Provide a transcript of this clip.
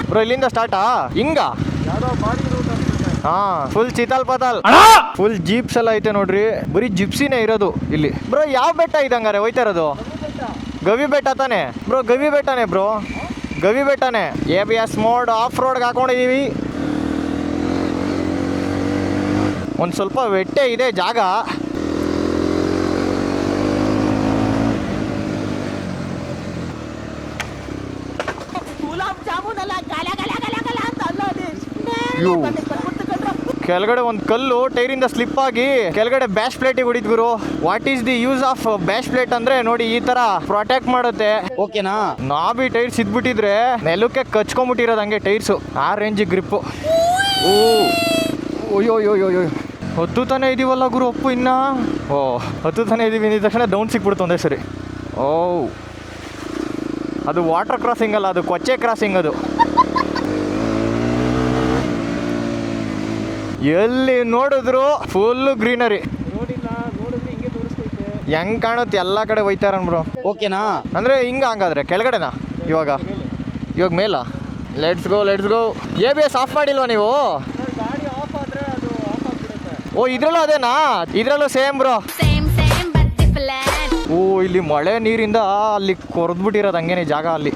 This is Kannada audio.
ಬ್ರೋ ಇಲ್ಲಿಂದ ಸ್ಟಾರ್ಟಾ ಹಿಂಗ ಹಾ ಫುಲ್ ಚಿತಾಲ್ ಪತಾಲ್ ಫುಲ್ ಜೀಪ್ಸ್ ಎಲ್ಲ ಐತೆ ನೋಡ್ರಿ ಬರೀ ಜಿಪ್ಸಿನೇ ಇರೋದು ಇಲ್ಲಿ ಬ್ರೋ ಯಾವ ಬೆಟ್ಟ ಇದಂಗಾರೆ ಹೋಯ್ತಾ ಇರೋದು ಗವಿ ಬೆಟ್ಟ ತಾನೆ ಬ್ರೋ ಗವಿ ಬೆಟ್ಟನೇ ಬ್ರೋ ಗವಿ ಬೆಟ್ಟನೇ ABS ಮೋಡ್ ಆಫ್ ರೋಡ್ಗೆ ಹಾಕೊಂಡಿದೀವಿ ಒಂದು ಸ್ವಲ್ಪ ವೆಟ್ಟೆ ಇದೆ ಜಾಗ ಕೆಳಗಡೆ ಒಂದು ಕಲ್ಲು ಟೈರಿಂದ ಸ್ಲಿಪ್ ಆಗಿ ಕೆಳಗಡೆ ಬ್ಯಾಶ್ ಪ್ಲೇಟಿಗೆ ಹೊಡಿದ್ ಗುರು what is the use of bash plate ಅಂದ್ರೆ ನೋಡಿ ಈ ತರ ಪ್ರೊಟೆಕ್ಟ್ ಮಾಡುತ್ತೆ ಓಕೆನಾ ನಾಬಿ ಟೈರ್ಸ್ ಇದ್ಬಿಟ್ಟಿದ್ರೆ ನೆಲಕ್ಕೆ ಕಚ್ಕೊಂಡ್ಬಿಟ್ಟಿರೋದು ಹಂಗೆ ಟೈರ್ಸು ಆ ರೇಂಜಿಗೆ ಗ್ರಿಪ್ಪು ಓ ಅಯ್ಯೋ ಹತ್ತುತ್ತಾನೆ ಇದೀವಲ್ಲ ಗುರು ಒಪ್ಪು ಇನ್ನ ಓ ಹತ್ತುತ್ತಾನೆ ಇದೀವಿ ಅಂದ ತಕ್ಷಣ ಡೌನ್ ಸಿಕ್ಬಿಡ್ತು ಒಂದೇ ಸರಿ ಓ ಅದು ವಾಟರ್ ಕ್ರಾಸಿಂಗ್ ಅಲ್ಲ ಅದು ಕೊಚ್ಚೆ ಕ್ರಾಸಿಂಗ್ ಅದು ಎಲ್ಲಿ ನೋಡಿದ್ರು ಫುಲ್ಲು ಗ್ರೀನರಿ ಹೆಂಗ್ ಕಾಣುತ್ತೆ ಎಲ್ಲ ಕಡೆ ಹೋಯ್ತಾರ ಬ್ರೋ ಓಕೆನಾ ಅಂದ್ರೆ ಹಿಂಗ ಹಂಗಾದ್ರೆ ಕೆಳಗಡೆನಾ ಇವಾಗ ಮೇಲ ಲೆಟ್ಸ್ ಗೋ ABS ಆಫ್ ಮಾಡಿಲ್ವಾ ನೀವು ಓ ಇದ್ರಲ್ಲೂ ಅದೇನಾ ಇದ್ರಲ್ಲೂ ಸೇಮ್ ಬ್ರೋ ಓ ಇಲ್ಲಿ ಮಳೆ ನೀರಿಂದ ಅಲ್ಲಿ ಕೊರ್ದ್ಬಿಟ್ಟಿರೋದು ಹಂಗೇನೆ ಜಾಗ ಅಲ್ಲಿ